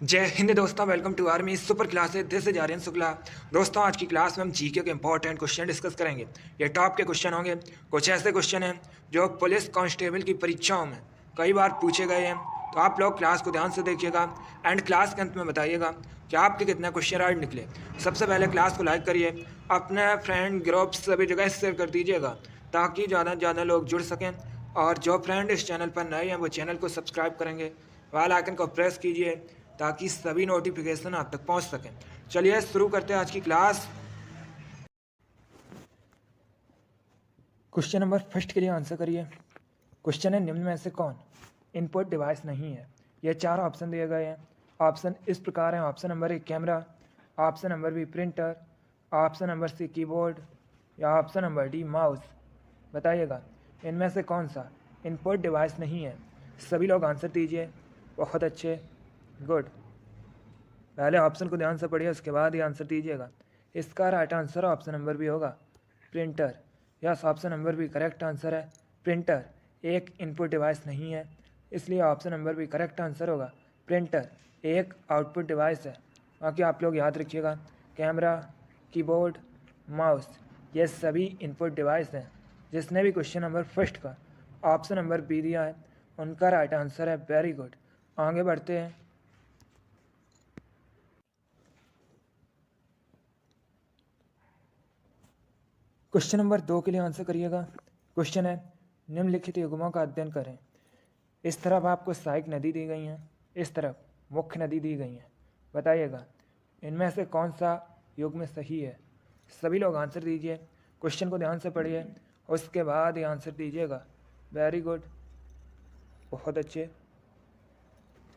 जय हिंद दोस्तों, welcome to Army Super Classes. This is Aryan Shukla. दोस्तों, आज की क्लास में हम जीके के इंपॉर्टेंट क्वेश्चन डिस्कस करेंगे। ये टॉप के क्वेश्चन होंगे। कुछ ऐसे क्वेश्चन हैं जो पुलिस कांस्टेबल की परीक्षाओं में कई बार पूछे गए हैं। तो आप लोग क्लास को ध्यान से देखिएगा एंड क्लास के अंत में बताइएगा कि आपके कितने क्वेश्चन आज निकले। सबसे पहले क्लास को लाइक करिए, अपने फ्रेंड ग्रुप सभी जगह शेयर कर दीजिएगा ताकि ज़्यादा से ज़्यादा लोग जुड़ सकें। और जो फ्रेंड इस चैनल पर नए हैं वो चैनल को सब्सक्राइब करेंगे, बेल आइकन को प्रेस कीजिए ताकि सभी नोटिफिकेशन आप तक पहुंच सकें। चलिए शुरू करते हैं आज की क्लास। क्वेश्चन नंबर फर्स्ट के लिए आंसर करिए। क्वेश्चन है, निम्न में से कौन इनपुट डिवाइस नहीं है? ये चार ऑप्शन दिए गए हैं। ऑप्शन इस प्रकार हैं। Option number B camera, option number B printer, option number C keyboard या ऑप्शन नंबर डी माउस। बताइएगा इनमें से कौन सा इनपुट डिवाइस नहीं है। सभी लोग आंसर दीजिए। बहुत अच्छे, गुड। पहले ऑप्शन को ध्यान से पढ़िए, उसके बाद ही आंसर दीजिएगा। इसका right answer option number B होगा, printer. Yes, option number B correct answer है। प्रिंटर एक इनपुट डिवाइस नहीं है, इसलिए option number B correct answer होगा। प्रिंटर एक आउटपुट डिवाइस है। बाकी आप लोग याद रखिएगा, कैमरा, कीबोर्ड, माउस ये सभी इनपुट डिवाइस हैं। जिसने भी क्वेश्चन नंबर फर्स्ट का ऑप्शन नंबर बी दिया है उनका राइट आंसर है। Very good. आगे बढ़ते हैं। क्वेश्चन नंबर 2 के लिए आंसर करिएगा। क्वेश्चन है, निम्नलिखित युग्मों का अध्ययन करें। इस तरफ आपको सहायक नदी दी गई हैं, इस तरफ मुख्य नदी दी गई हैं। बताइएगा इनमें से कौन सा युग्म सही है। सभी लोग आंसर दीजिए। क्वेश्चन को ध्यान से पढ़िए, उसके बाद ही आंसर दीजिएगा। वेरी गुड, बहुत अच्छे।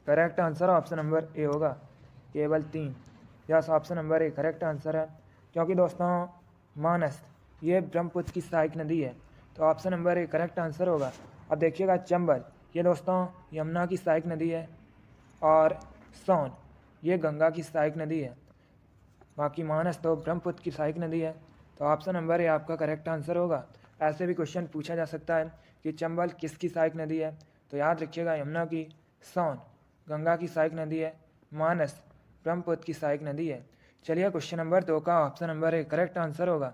Correct answer option number A होगा, केवल 3। Yes, option number A correct answer है। क्योंकि दोस्तों मानस ये ब्रह्मपुत्र की सहायक नदी है, तो option number A correct answer होगा। अब देखिएगा चंबल ये दोस्तों यमुना की सहायक नदी है और सोन ये गंगा की सहायक नदी है। बाकी मानस तो ब्रह्मपुत्र की सहायक नदी है, तो ऑप्शन नंबर ए आपका करेक्ट आंसर होगा। ऐसे भी क्वेश्चन पूछा जा सकता है कि चंबल किसकी सहायक नदी है, तो याद रखिएगा यमुना की, सोन गंगा की सहायक नदी है, मानस ब्रह्मपुत्र की सहायक नदी है। चलिए क्वेश्चन नंबर 2 का option number A correct answer होगा।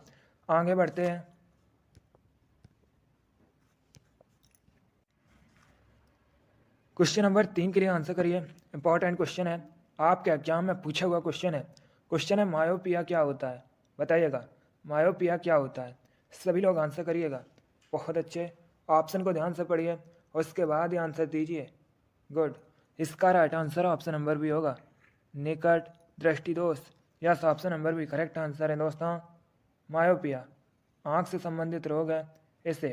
आगे बढ़ते हैं। क्वेश्चन नंबर 3 के लिए आंसर करिए। इंपॉर्टेंट क्वेश्चन है, आपके एग्जाम में पूछा हुआ क्वेश्चन है। क्वेश्चन है, मायोपिया क्या होता है? बताइएगा मायोपिया क्या होता है। सभी लोग आंसर करिएगा। बहुत अच्छे, ऑप्शन को ध्यान से पढ़िए, उसके बाद ही आंसर दीजिए। गुड। इसका राइट आंसर ऑप्शन नंबर भी होगा, निकट दृष्टि दोष। Yes, option number B correct answer है दोस्तों। मायोपिया आँख से संबंधित रोग है, इसे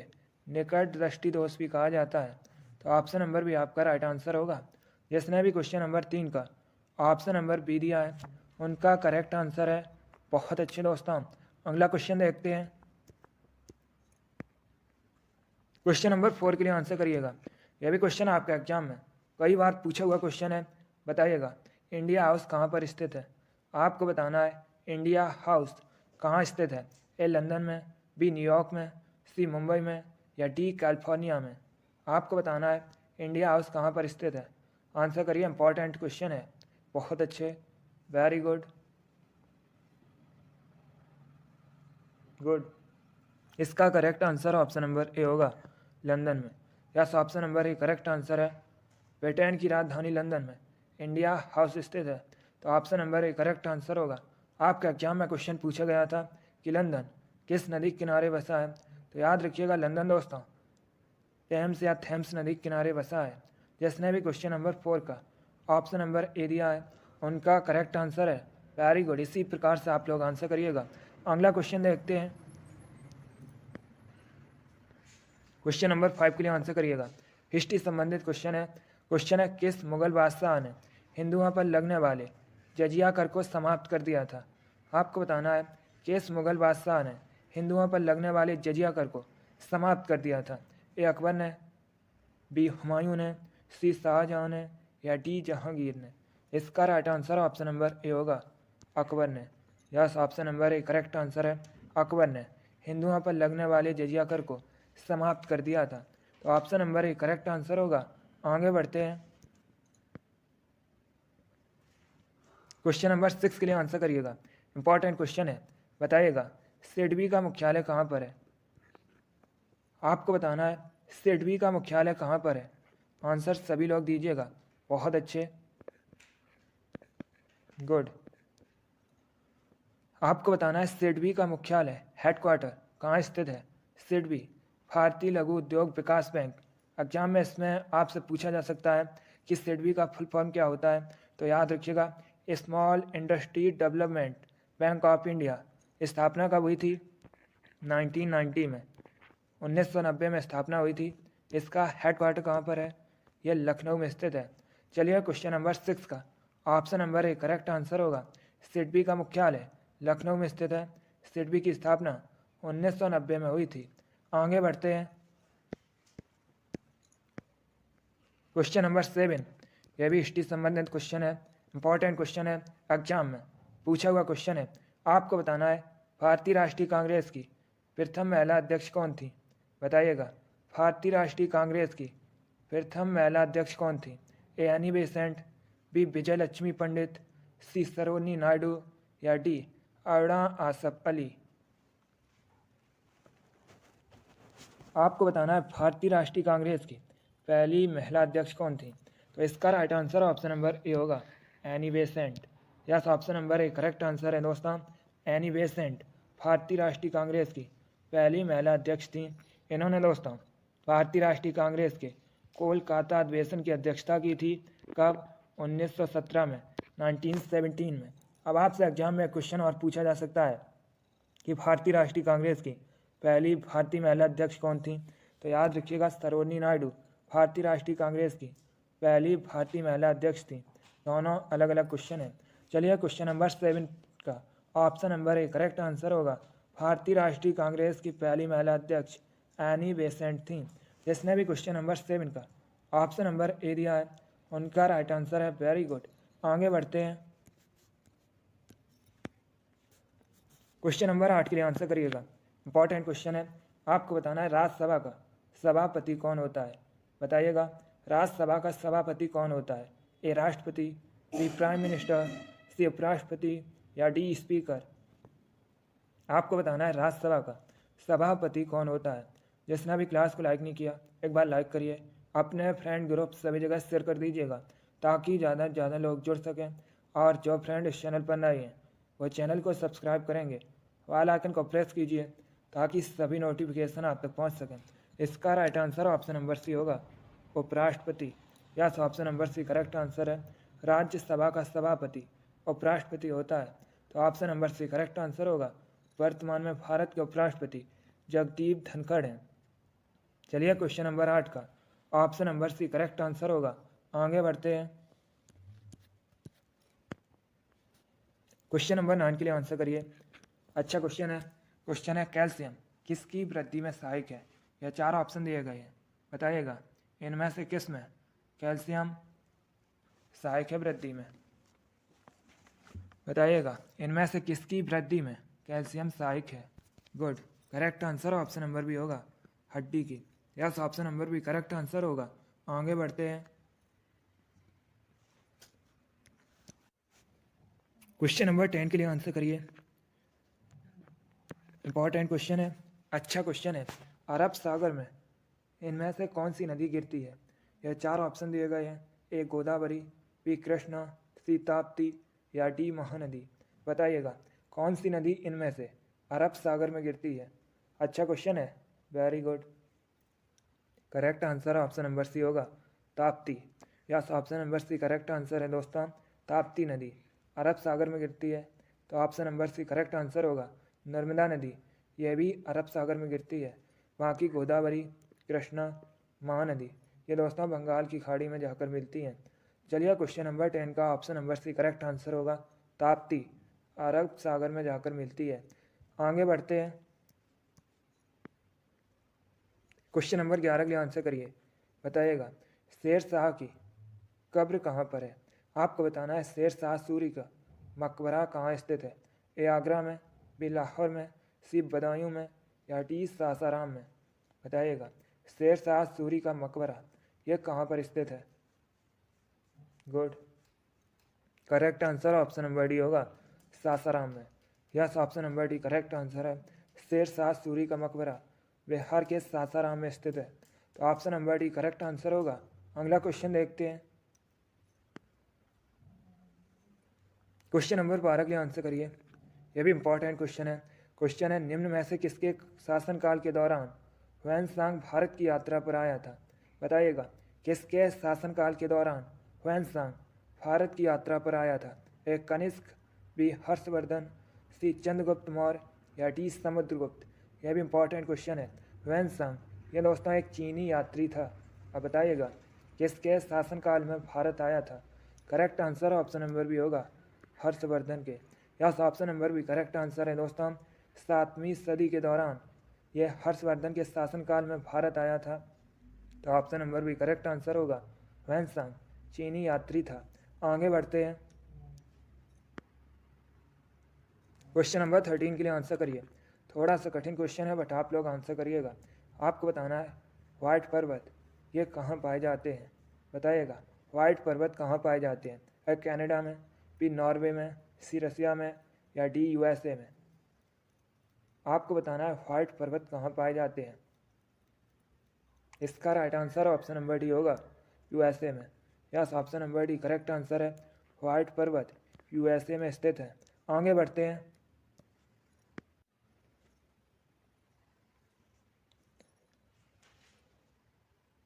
निकट दृष्टि दोष भी कहा जाता है, तो ऑप्शन नंबर भी आपका राइट आंसर होगा। जिसने भी क्वेश्चन नंबर 3 का ऑप्शन नंबर बी दिया है उनका करेक्ट आंसर है। बहुत अच्छे दोस्तों, अगला क्वेश्चन देखते हैं। क्वेश्चन नंबर 4 के लिए आंसर करिएगा। यह भी क्वेश्चन आपके एग्जाम में कई बार पूछा हुआ क्वेश्चन है। बताइएगा इंडिया हाउस कहाँ पर स्थित है। आपको बताना है इंडिया हाउस कहाँ स्थित है। ए लंदन में, बी न्यूयॉर्क में, सी मुंबई में या डी कैलिफोर्निया में। आपको बताना है इंडिया हाउस कहाँ पर स्थित है। आंसर करिए, इंपॉर्टेंट क्वेश्चन है। बहुत अच्छे, वेरी गुड, गुड। इसका correct answer option number A होगा, लंदन में। Yes, option number A correct answer है। ब्रिटेन की राजधानी लंदन में इंडिया हाउस स्थित है, तो option number A correct answer होगा। आपके एग्जाम में क्वेश्चन पूछा गया था कि लंदन किस नदी के किनारे बसा है, तो याद रखिएगा लंदन दोस्तों टेम्स या थेम्स नदी के किनारे बसा है। जिसने भी क्वेश्चन नंबर 4 का ऑप्शन नंबर ए दिया है उनका करेक्ट आंसर है। वेरी गुड, इसी प्रकार से आप लोग आंसर करिएगा। अगला क्वेश्चन देखते हैं। क्वेश्चन नंबर 5 के लिए आंसर करिएगा। हिस्ट्री संबंधित क्वेश्चन है। क्वेश्चन है, किस मुगल बादशाह ने हिंदुओं पर लगने वाले जजिया कर को समाप्त कर दिया था। आपको बताना है किस मुगल बादशाह ने हिंदुओं पर लगने वाले जजिया कर को समाप्त कर दिया था। ए अकबर ने, बी हुमायूं ने, सी शाहजहां ने या डी जहांगीर ने। इसका right answer option number A होगा, अकबर ने। Yes, option number A correct answer है। अकबर ने हिंदुओं पर लगने वाले जजिया कर को समाप्त कर दिया था, तो option number A correct answer होगा। आगे बढ़ते हैं। क्वेश्चन नंबर 6 के लिए आंसर करिएगा, इंपॉर्टेंट क्वेश्चन है। बताइएगा सिडबी का मुख्यालय कहाँ पर है। आपको बताना है सिडबी का मुख्यालय कहाँ पर है। आंसर सभी लोग दीजिएगा, बहुत अच्छे, गुड। आपको बताना है सिडबी का मुख्यालय हेडक्वार्टर कहाँ स्थित है। सिडबी भारतीय लघु उद्योग विकास बैंक। एग्जाम में इसमें आपसे पूछा जा सकता है कि सिडबी का फुल फॉर्म क्या होता है, तो याद रखिएगा small industry development bank of India. स्थापना कब हुई थी, 1990 में, 1990 में स्थापना हुई थी। इसका हेडक्वार्टर कहाँ पर है, यह लखनऊ में स्थित है। चलिए क्वेश्चन नंबर 6 का option number A correct answer होगा। सिडबी का मुख्यालय लखनऊ में स्थित है। सिडबी की स्थापना 1990 में हुई थी। आगे बढ़ते हैं, क्वेश्चन नंबर 7। यह भी हिस्ट्री संबंधित क्वेश्चन है, इंपॉर्टेंट क्वेश्चन है, एग्जाम में पूछा हुआ क्वेश्चन है। आपको बताना है भारतीय राष्ट्रीय कांग्रेस की प्रथम महिला अध्यक्ष कौन थी। बताइएगा भारतीय राष्ट्रीय कांग्रेस की प्रथम महिला अध्यक्ष कौन थी। ए एनी बेसेंट, बी विजय लक्ष्मी पंडित, सी सरोजिनी नायडू या डी अरुणा आसफ अली। आपको बताना है भारतीय राष्ट्रीय कांग्रेस की पहली महिला अध्यक्ष कौन थी, तो इसका right answer option number A होगा, Annie Besant. Yes, option number A correct answer है दोस्तों, एनी बेसेंट भारतीय राष्ट्रीय कांग्रेस की पहली महिला अध्यक्ष थी। इन्होंने दोस्तों भारतीय राष्ट्रीय कांग्रेस के कोलकाता अधिवेशन की अध्यक्षता की थी। कब, 1917 में, 1917 में। अब आपसे एग्जाम में क्वेश्चन और पूछा जा सकता है कि भारतीय राष्ट्रीय कांग्रेस की पहली भारतीय महिला अध्यक्ष कौन थी, तो याद रखिएगा सरोजिनी नायडू भारतीय राष्ट्रीय कांग्रेस की पहली भारतीय महिला अध्यक्ष थी। दोनों अलग अलग क्वेश्चन हैं। चलिए क्वेश्चन नंबर 7 का option number A correct answer होगा। भारतीय राष्ट्रीय कांग्रेस की पहली महिला अध्यक्ष एनी बेसेंट थी। जिसने भी क्वेश्चन नंबर 7 का ऑप्शन नंबर ए दिया है उनका राइट आंसर है, वेरी गुड। आगे बढ़ते हैं, क्वेश्चन नंबर 8 के लिए आंसर करिएगा, इंपॉर्टेंट क्वेश्चन है। आपको बताना है राज्यसभा का सभापति कौन होता है। बताइएगा राज्यसभा का सभापति कौन होता है। ए राष्ट्रपति, बी प्राइम मिनिस्टर, सी उपराष्ट्रपति या डी स्पीकर। आपको बताना है राज्यसभा का सभापति कौन होता है। जिसने भी क्लास को लाइक नहीं किया एक बार लाइक करिए, अपने फ्रेंड ग्रुप सभी जगह शेयर कर दीजिएगा ताकि ज़्यादा से ज़्यादा लोग जुड़ सकें। और जो फ्रेंड इस चैनल पर नए हैं वो चैनल को सब्सक्राइब करेंगे, वाला आइकन को प्रेस कीजिए ताकि सभी नोटिफिकेशन आप तक पहुंच सकें। इसका right answer option number C होगा, उपराष्ट्रपति। Yes, option number C correct answer है। राज्यसभा का सभापति उपराष्ट्रपति होता है, तो option number C correct answer होगा। वर्तमान में भारत के उपराष्ट्रपति जगदीप धनखड़ हैं। चलिए क्वेश्चन नंबर 8 का option number C correct answer होगा। आगे बढ़ते हैं, क्वेश्चन नंबर 9 के लिए आंसर करिए। अच्छा क्वेश्चन है, क्वेश्चन है कैल्शियम किसकी वृद्धि में सहायक है। यह 4 ऑप्शन दिए गए हैं। बताइएगा इनमें से किस में कैल्शियम सहायक है वृद्धि में। बताइएगा इनमें से किसकी वृद्धि में कैल्शियम सहायक है। Good, correct answer option number भी होगा, हड्डी की। Yes, option number B correct answer होगा। आगे बढ़ते हैं, क्वेश्चन नंबर 10 के लिए आंसर करिए। इंपॉर्टेंट क्वेश्चन है, अच्छा क्वेश्चन है। अरब सागर में इनमें से कौन सी नदी गिरती है। यह 4 ऑप्शन दिए गए हैं। ए गोदावरी, बी कृष्णा, सी ताप्ती या डी महानदी। बताइएगा कौन सी नदी इनमें से अरब सागर में गिरती है। अच्छा क्वेश्चन है, very good. Correct answer option number C होगा, Tapti. Yes, option number C correct answer है दोस्तों, ताप्ती नदी अरब सागर में गिरती है, तो option number C correct answer होगा। नर्मदा नदी यह भी अरब सागर में गिरती है। बाकी गोदावरी, कृष्णा, महानदी ये दोस्तों बंगाल की खाड़ी में जाकर मिलती हैं। चलिए क्वेश्चन नंबर 10 का option number C correct answer होगा, ताप्ती अरब सागर में जाकर मिलती है। आगे बढ़ते हैं, क्वेश्चन नंबर 11 के लिए आंसर करिए। बताइएगा शेर शाह की कब्र कहाँ पर है। आपको बताना है शेर शाह सूरी का मकबरा कहाँ स्थित है। ए आगरा में, बी लाहौर में, सी बदायूं में या डी सासाराम में। बताइएगा शेर शाह सूरी का मकबरा यह कहाँ पर स्थित है। Good, correct answer option number D होगा सासाराम में। Yes, option number D correct answer है। शेरशाह सूरी का मकबरा बिहार के सासाराम में स्थित है, तो option number D correct answer होगा। अगला क्वेश्चन देखते हैं। क्वेश्चन नंबर 12 के लिए आंसर करिए। यह भी इंपॉर्टेंट क्वेश्चन है। क्वेश्चन है, निम्न में से किसके शासनकाल के दौरान ह्वेनसांग भारत की यात्रा पर आया था? बताइएगा, किसके शासनकाल के दौरान ह्वेनसांग भारत की यात्रा पर आया था? ए कनिष्क, बी हर्षवर्धन, सी चंद्रगुप्त मौर्य या डी समुद्रगुप्त? यह भी इंपॉर्टेंट क्वेश्चन है। ह्वेनसांग यह दोस्तों एक चीनी यात्री था। अब बताइएगा, किसके शासनकाल में भारत आया था? Correct answer option number B होगा हर्षवर्धन के। Yes, option number B correct answer है दोस्तों। 7वीं सदी के दौरान यह हर्षवर्धन के शासनकाल में भारत आया था, तो option number B correct answer होगा। ह्वेनसांग चीनी यात्री था। आगे बढ़ते हैं। क्वेश्चन नंबर 13 के लिए आंसर करिए। थोड़ा सा कठिन क्वेश्चन है, बट आप लोग आंसर करिएगा। आपको बताना है, व्हाइट पर्वत ये कहाँ पाए जाते हैं? बताइएगा, व्हाइट पर्वत कहाँ पाए जाते हैं? ए कनाडा में, बी नॉर्वे में, सी रसिया में या डी यूएसए में? आपको बताना है व्हाइट पर्वत कहाँ पाए जाते हैं। इसका right answer option number D होगा यूएसए में। Yes, option number D correct answer है। व्हाइट पर्वत यूएसए में स्थित है। आगे बढ़ते हैं।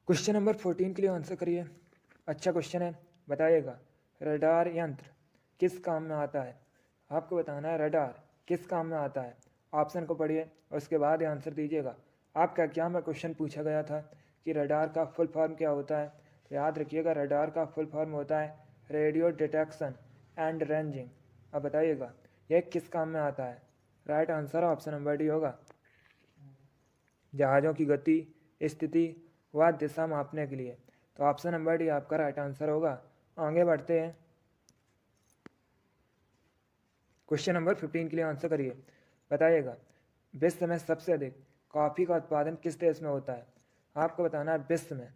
क्वेश्चन नंबर 14 के लिए आंसर करिए। अच्छा क्वेश्चन है। बताइएगा, रडार यंत्र किस काम में आता है? आपको बताना है रडार किस काम में आता है। ऑप्शन को पढ़िए और उसके बाद आंसर दीजिएगा। आपका एग्जाम में क्वेश्चन पूछा गया था कि रडार का फुल फॉर्म क्या होता है, तो याद रखिएगा, रडार का फुल फॉर्म होता है रेडियो डिटेक्शन एंड रेंजिंग। अब बताइएगा, यह किस काम में आता है? Right answer option number D होगा जहाज़ों की गति, स्थिति व दिशा मापने के लिए, तो ऑप्शन नंबर डी आपका राइट आंसर होगा। आगे बढ़ते हैं। क्वेश्चन नंबर 15 के लिए आंसर करिए। बताइएगा, विश्व में सबसे अधिक कॉफ़ी का उत्पादन किस देश में होता है? आपको बताना है, विश्व में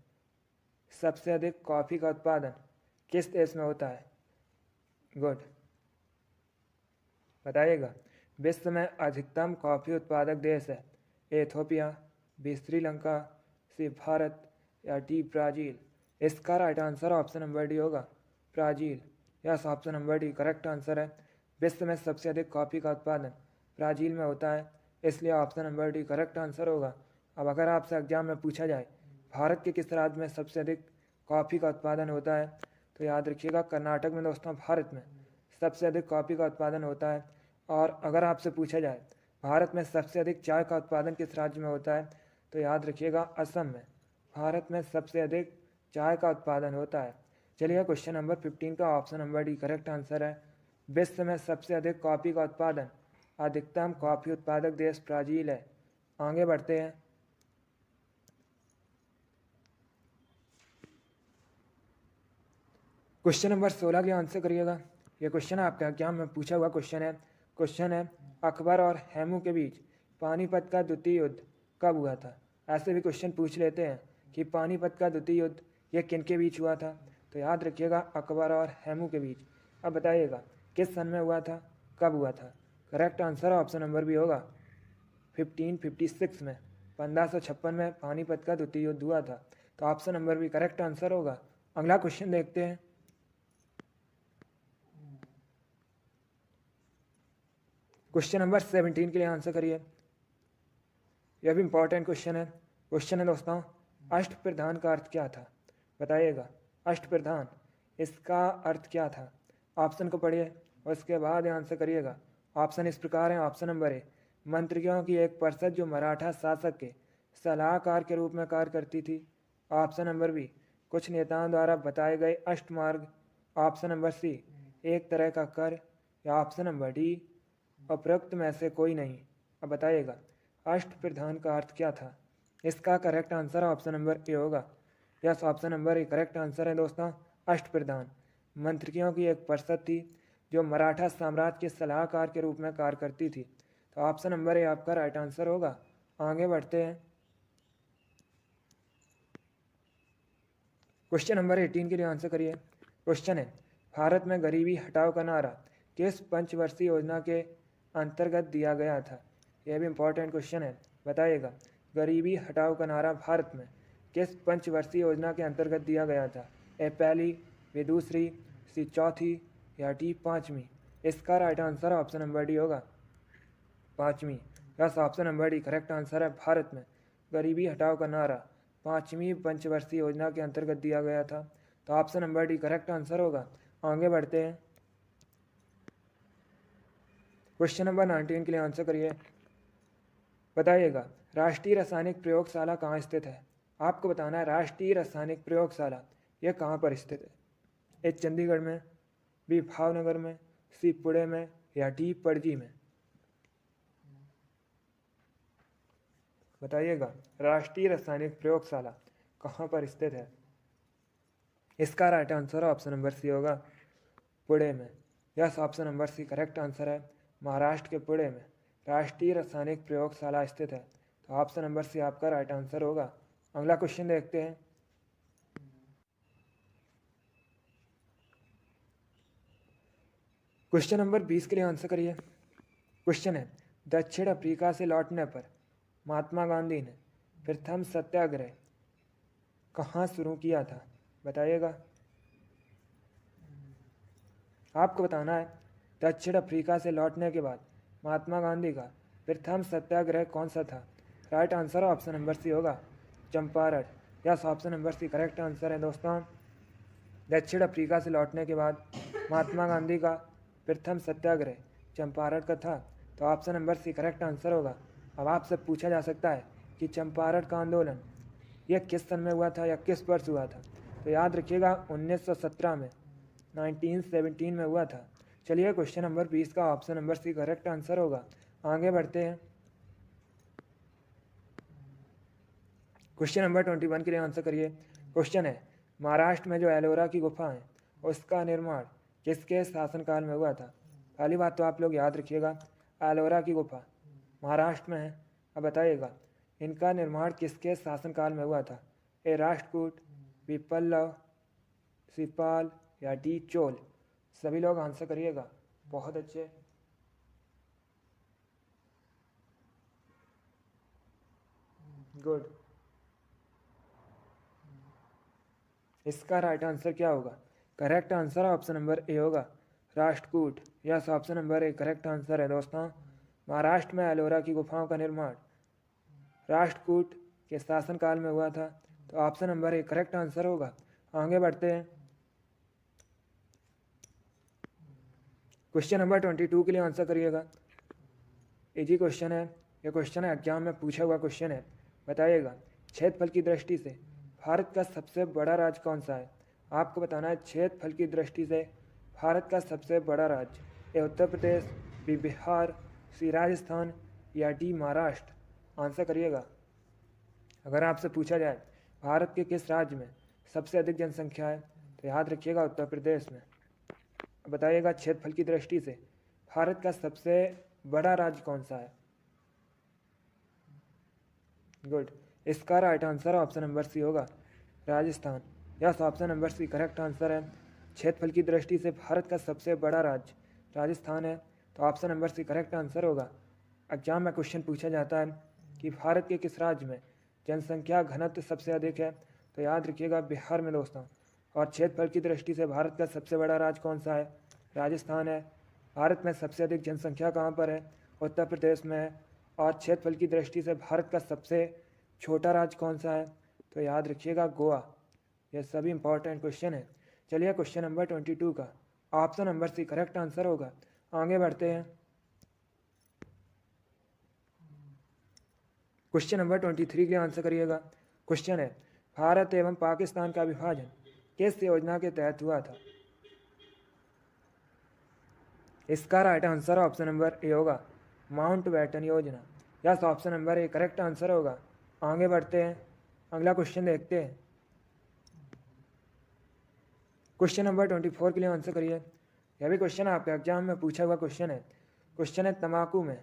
सबसे अधिक कॉफ़ी का उत्पादन किस देश में होता है? गुड, बताइएगा, विश्व में अधिकतम कॉफ़ी उत्पादक देश है? Ethiopia, B Sri Lanka, C Bharat या डी ब्राज़ील? इसका right answer option number D होगा Brazil. Yes, option number D correct answer है। विश्व में सबसे अधिक कॉफ़ी का उत्पादन ब्राज़ील में होता है, इसलिए option number D correct answer होगा। अब अगर आपसे एग्जाम में पूछा जाए भारत के किस राज्य में सबसे अधिक कॉफ़ी का उत्पादन होता है, तो याद रखिएगा कर्नाटक में दोस्तों भारत में सबसे अधिक कॉफ़ी का उत्पादन होता है। और अगर आपसे पूछा जाए भारत में सबसे अधिक चाय का उत्पादन किस राज्य में होता है, तो याद रखिएगा असम में भारत में सबसे अधिक चाय का उत्पादन होता है। चलिए, क्वेश्चन नंबर 15 का option number D correct answer है। विश्व में सबसे अधिक कॉफ़ी का उत्पादन, अधिकतम कॉफ़ी उत्पादक देश ब्राज़ील है। आगे बढ़ते हैं। क्वेश्चन नंबर 16 के आंसर करिएगा। यह क्वेश्चन आपका एग्जाम में पूछा हुआ क्वेश्चन है। क्वेश्चन है, अकबर और हेमू के बीच पानीपत का द्वितीय युद्ध कब हुआ था? ऐसे भी क्वेश्चन पूछ लेते हैं कि पानीपत का द्वितीय युद्ध यह किन के बीच हुआ था, तो याद रखिएगा अकबर और हेमू के बीच। अब बताइएगा, किस सन में हुआ था, कब हुआ था? करेक्ट आंसर ऑप्शन नंबर भी होगा 1556 में, 1556 में पानीपत का द्वितीय युद्ध हुआ था, तो option number B correct answer होगा। अगला क्वेश्चन देखते हैं। क्वेश्चन नंबर 17 के लिए आंसर करिए। यह भी इंपॉर्टेंट क्वेश्चन है। क्वेश्चन है दोस्तों, अष्टप्रधान का अर्थ क्या था? बताइएगा, अष्टप्रधान इसका अर्थ क्या था? ऑप्शन को पढ़िए और उसके बाद आंसर करिएगा। ऑप्शन इस प्रकार हैं। ऑप्शन नंबर ए, मंत्रियों की एक परिषद जो मराठा शासक के सलाहकार के रूप में कार्य करती थी। ऑप्शन नंबर बी, कुछ नेताओं द्वारा बताए गए अष्टमार्ग। ऑप्शन नंबर सी, एक तरह का कर। या ऑप्शन नंबर डी, उपरोक्त में से कोई नहीं। अब बताइएगा, अष्टप्रधान का अर्थ क्या था? इसका correct answer option number A होगा। Yes, option number A correct answer है दोस्तों। अष्टप्रधान मंत्रियों की एक परिषद थी जो मराठा साम्राज्य के सलाहकार के रूप में कार्य करती थी, तो ऑप्शन नंबर ए आपका राइट आंसर होगा। आगे बढ़ते हैं। क्वेश्चन नंबर 18 के लिए आंसर करिए। क्वेश्चन है, भारत में गरीबी हटाओ का नारा किस पंचवर्षीय योजना के अंतर्गत दिया गया था? यह भी इम्पोर्टेंट क्वेश्चन है, बताइएगा। गरीबी हटाओ का नारा भारत में किस पंचवर्षीय योजना के अंतर्गत दिया गया था? ए पहली, बी दूसरी, सी चौथी या डी पाँचवीं? इसका right answer option number D होगा, पाँचवीं। Yes, option number D correct answer है। भारत में गरीबी हटाओ का नारा पाँचवीं पंचवर्षीय योजना के अंतर्गत दिया गया था, तो option number D correct answer होगा। आगे बढ़ते हैं, क्वेश्चन नंबर 19 के लिए आंसर करिए। बताइएगा राष्ट्रीय रासायनिक प्रयोगशाला कहाँ स्थित है? आपको बताना है राष्ट्रीय रासायनिक प्रयोगशाला यह कहाँ पर स्थित है? ए चंडीगढ़ में, बी भावनगर में, सी पुणे में या डी पणजी में? बताइएगा राष्ट्रीय रासायनिक प्रयोगशाला कहाँ पर स्थित है? इसका right answer option number C होगा, पुणे में। Yes, option number C correct answer है। महाराष्ट्र के पुणे में राष्ट्रीय रासायनिक प्रयोगशाला स्थित है, तो ऑप्शन नंबर सी आपका राइट आंसर होगा। अगला क्वेश्चन देखते हैं। क्वेश्चन नंबर 20 के लिए आंसर करिए। क्वेश्चन है दक्षिण अफ्रीका से लौटने पर महात्मा गांधी ने प्रथम सत्याग्रह कहाँ शुरू किया था? बताइएगा। आपको बताना है दक्षिण अफ्रीका से लौटने के बाद महात्मा गांधी का प्रथम सत्याग्रह कौन सा था? Right answer option number C होगा, Champaran. Yes, option number C correct answer है दोस्तों। दक्षिण अफ्रीका से लौटने के बाद महात्मा गांधी का प्रथम सत्याग्रह चंपारण का था, तो option number C correct answer होगा। अब आपसे पूछा जा सकता है कि चंपारण का आंदोलन यह किस सन में हुआ था या किस वर्ष हुआ था? तो याद रखिएगा 1917 में, 1917 में हुआ था। चलिए क्वेश्चन नंबर 20 का option number C correct answer होगा। आगे बढ़ते हैं, क्वेश्चन नंबर 21 के लिए आंसर करिए। क्वेश्चन है महाराष्ट्र में जो एलोरा की गुफा है उसका निर्माण किसके शासनकाल में हुआ था? पहली बात तो आप लोग याद रखिएगा एलोरा की गुफा महाराष्ट्र में है। अब बताइएगा इनका निर्माण किसके शासनकाल में हुआ था? ए राष्ट्रकूट, बी पल्लव, सी पाल या डी चोल? सभी लोग आंसर करिएगा। बहुत अच्छे, गुड। इसका राइट आंसर क्या होगा? Correct answer option number A होगा, Rashtrakuta. Yes, option number A correct answer है दोस्तों। महाराष्ट्र में एलोरा की गुफाओं का निर्माण राष्ट्रकूट के शासनकाल में हुआ था, तो option number A correct answer होगा। आगे बढ़ते हैं, क्वेश्चन नंबर 22 के लिए आंसर करिएगा। इजी क्वेश्चन है, यह क्वेश्चन है एग्जाम में पूछा हुआ क्वेश्चन है। बताइएगा क्षेत्रफल की दृष्टि से भारत का सबसे बड़ा राज्य कौन सा है? आपको बताना है क्षेत्रफल की दृष्टि से भारत का सबसे बड़ा राज्य। ए उत्तर प्रदेश, बी बिहार, सी राजस्थान या डी महाराष्ट्र? आंसर करिएगा। अगर आपसे पूछा जाए भारत के किस राज्य में सबसे अधिक जनसंख्या है, तो याद रखिएगा उत्तर प्रदेश में। बताइएगा क्षेत्रफल की दृष्टि से भारत का सबसे बड़ा राज्य कौन सा है? गुड। इसका right answer option number C होगा, Rajasthan. Yes, option number C correct answer है। क्षेत्रफल की दृष्टि से भारत का सबसे बड़ा राज्य राजस्थान है, तो option number C correct answer होगा। एग्जाम में क्वेश्चन पूछा जाता है कि भारत के किस राज्य में जनसंख्या घनत्व सबसे अधिक है, तो याद रखिएगा बिहार में दोस्तों। और क्षेत्रफल की दृष्टि से भारत का सबसे बड़ा राज्य कौन सा है? राजस्थान है। भारत में सबसे अधिक जनसंख्या कहाँ पर है? उत्तर प्रदेश में है। और क्षेत्रफल की दृष्टि से भारत का सबसे छोटा राज्य कौन सा है? तो याद रखिएगा गोवा। यह सभी इंपॉर्टेंट क्वेश्चन है। चलिए क्वेश्चन नंबर 22 का option number C correct answer होगा। आगे बढ़ते हैं, क्वेश्चन नंबर 23 के आंसर करिएगा। क्वेश्चन है भारत एवं पाकिस्तान का विभाजन किस योजना के तहत हुआ था? इसका right answer option number A होगा, माउंटबेटन योजना। Yes, option number A correct answer होगा। आगे बढ़ते हैं, अगला क्वेश्चन देखते हैं। क्वेश्चन नंबर 24 के लिए आंसर करिए। यह भी क्वेश्चन आपके एग्जाम में पूछा हुआ क्वेश्चन है। क्वेश्चन है तंबाकू में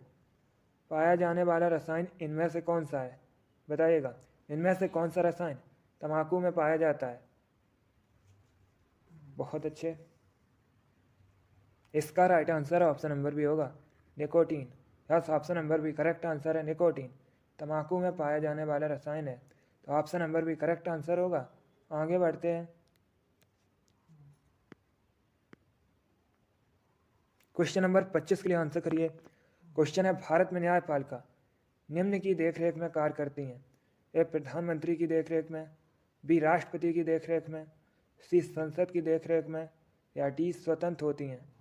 पाया जाने वाला रसायन इनमें से कौन सा है? बताइएगा इनमें से कौन सा रसायन तंबाकू में पाया जाता है? बहुत अच्छे, इसका right answer option number B होगा nicotine. Yes, option number B correct answer है निकोटीन। तंबाकू में पाया जाने वाला रसायन है, तो option number B correct answer होगा। आगे बढ़ते हैं। क्वेश्चन नंबर 25 के लिए आंसर करिए। क्वेश्चन है, भारत में न्यायपालिका निम्न की देखरेख में कार्य करती हैं। ए प्रधानमंत्री की देखरेख में, बी राष्ट्रपति की देखरेख में, सी संसद की देखरेख में, या डी स्वतंत्र होती हैं।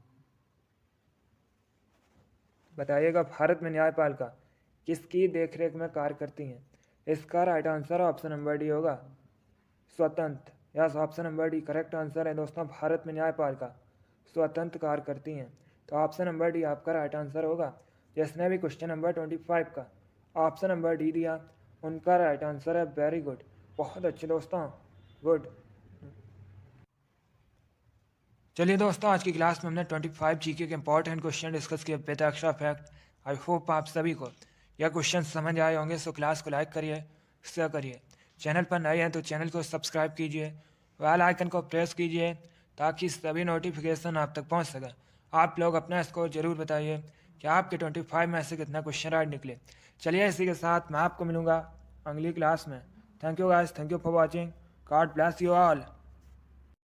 बताइएगा, भारत में न्यायपालिका किसकी देखरेख में कार्य करती हैं। इसका right answer option number D होगा स्वतंत्र। Yes, option number D correct answer है दोस्तों। भारत में न्यायपालिका स्वतंत्र कार्य करती हैं, तो ऑप्शन नंबर डी आपका राइट आंसर होगा। जिसने भी क्वेश्चन नंबर 25 का ऑप्शन नंबर डी दिया उनका राइट आंसर है। वेरी गुड, बहुत अच्छे दोस्तों, गुड। चलिए दोस्तों, आज की क्लास में हमने 25 जीके के इंपॉर्टेंट क्वेश्चन डिस्कस किए with extra fact. I hope आप सभी को यह क्वेश्चन समझ आए होंगे। सो क्लास को लाइक करिए, शेयर करिए। चैनल पर नए हैं तो चैनल को सब्सक्राइब कीजिए, बेल आइकन को प्रेस कीजिए ताकि सभी नोटिफिकेशन आप तक पहुंच सके। आप लोग अपना स्कोर जरूर बताइए कि आपके 25 में से कितना क्वेश्चन राइट निकले। चलिए, इसी के साथ मैं आपको मिलूंगा अगली क्लास में। Thank you guys, thank you for watching. God bless you all.